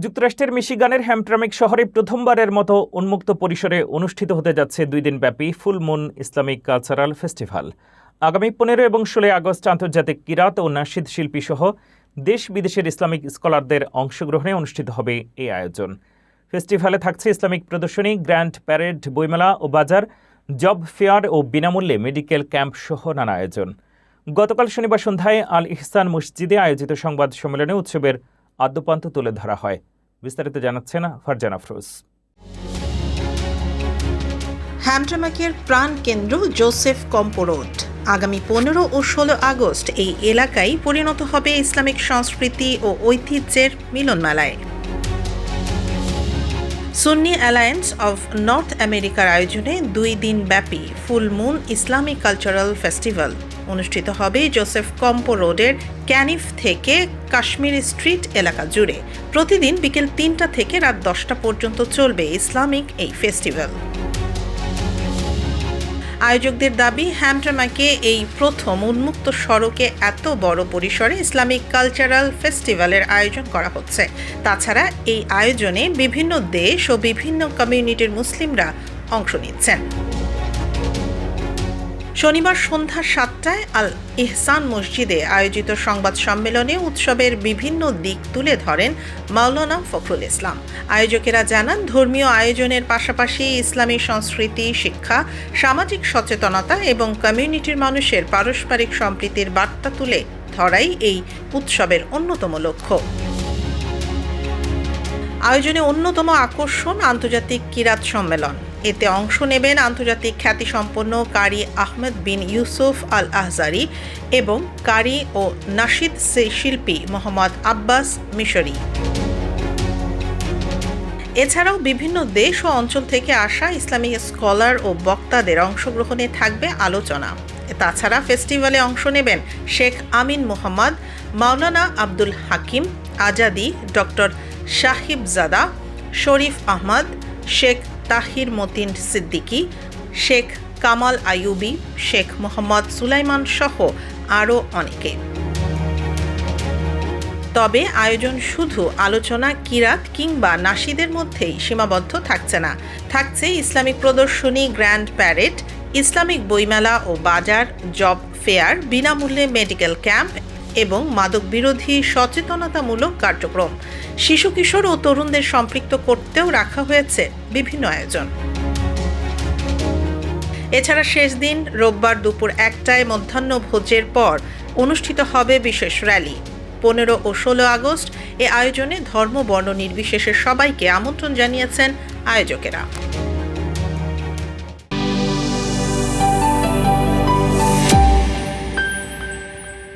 যুক্তরাষ্ট্রের মিশিগানের হ্যামট্রামিক শহরে প্রথমবারের মতো উন্মুক্ত পরিসরে অনুষ্ঠিত হতে যাচ্ছে 2 দিনব্যাপী full moon Islamic cultural festival. আগামী 15 এবং 16 আগস্ট আন্তর্জাতিক কিরাত ও নাশিদ শিল্পী সহ দেশ বিদেশের ইসলামিক স্কলারদের অংশগ্রহণে অনুষ্ঠিত হবে এই আয়োজন। ফেস্টিভ্যালে থাকছে ইসলামিক প্রদর্শনী, গ্র্যান্ড প্যারেড, বইমেলা ও বাজার, জব ফেয়ার ও বিনামূল্যে মেডিকেল ক্যাম্প সহ নানা আয়োজন। গতকাল শনিবার সন্ধ্যায় আল ইহসান মসজিদে আয়োজিত সংবাদ সম্মেলনে উৎসবের আদ্যপান্ত তুলে ধরা হয়। বিস্তারিত জানাচ্ছেন ফারজানা আফরোজ। হ্যামট্রামিকের প্রাণ কেন্দ্র জোসেফ কম্পো রোড। আগামী 15 ও 16 আগস্ট এই এলাকায় পরিণত হবে ইসলামিক সংস্কৃতি ও ঐতিহ্যের মিলনমেলায়। সুন্নি অ্যালায়েন্স অফ নর্থ আমেরিকার আয়োজনে 2 দিন ব্যাপী full moon Islamic cultural festival অনুষ্ঠিত হবে জোসেফ কম্পো রোডের ক্যানিফ থেকে কাশ্মীর স্ট্রিট এলাকা জুড়ে। প্রতিদিন বিকেল 3টা থেকে রাত 10টা পর্যন্ত চলবে ইসলামিক এই ফেস্টিভ্যাল। আয়োজকদের দাবি, হ্যামট্রামিকে এই প্রথম উন্মুক্ত সড়কে এত বড় পরিসরে ইসলামিক কালচারাল ফেস্টিভ্যালের আয়োজন করা হচ্ছে। তাছাড়া এই আয়োজনে বিভিন্ন দেশ ও বিভিন্ন কমিউনিটির মুসলিমরা অংশ নিচ্ছেন। শনিবার সন্ধ্যা 7টায় আল ইহসান মসজিদে আয়োজিত সংবাদ সম্মেলনে উৎসবের বিভিন্ন দিক তুলে ধরেন মাওলানা ফখরুল ইসলাম। আয়োজকেরা জানান, ধর্মীয় আয়োজনের পাশাপাশি ইসলামী সংস্কৃতি, শিক্ষা, সামাজিক সচেতনতা এবং কমিউনিটির মানুষের পারস্পরিক সম্প্রীতির বার্তা তুলে ধরাই এই উৎসবের অন্যতম লক্ষ্য। আয়োজনে অন্যতম আকর্ষণ আন্তর্জাতিক কিরাত সম্মেলন। এতে অংশ নেবেন আন্তর্জাতিক খ্যাতিসম্পন্ন কারি আহমেদ বিন ইউসুফ আল আহজারি এবং কারি ও নাশিদ শিল্পী মোহাম্মদ আব্বাস মিশরি। এছাড়াও বিভিন্ন দেশ ও অঞ্চল থেকে আসা ইসলামিক স্কলার ও বক্তাদের অংশগ্রহণে থাকবে আলোচনা। তাছাড়া ফেস্টিভ্যালে অংশ নেবেন শেখ আমিন মোহাম্মদ, মাওলানা আব্দুল হাকিম আজাদি, ডক্টর সাহিবজাদা, শরীফ আহমদ, শেখ তাহির মতিন সিদ্দিকী, শেখ কামাল আইয়ুবী, শেখ মোহাম্মদ সুলাইমান সহ আরও অনেকে। তবে আয়োজন শুধু আলোচনা, কিরাত কিংবা নাশিদের মধ্যেই সীমাবদ্ধ থাকছে না। থাকছে ইসলামিক প্রদর্শনী, গ্র্যান্ড প্যারেড, ইসলামিক বইমেলা ও বাজার, জব ফেয়ার, বিনামূল্যে মেডিকেল ক্যাম্প এবং মাদক বিরোধী সচেতনতামূলক কার্যক্রম। শিশু, কিশোর ও তরুণদের সম্পৃক্ত করতেও রাখা হয়েছে বিভিন্ন আয়োজন। এছাড়া শেষ দিন রোববার দুপুর 1টায় মধ্যাহ্নভোজের পর অনুষ্ঠিত হবে বিশেষ র্যালি। 15 ও 16 আগস্ট এ আয়োজনে ধর্ম, বর্ণ নির্বিশেষে সবাইকে আমন্ত্রণ জানিয়েছেন আয়োজকেরা।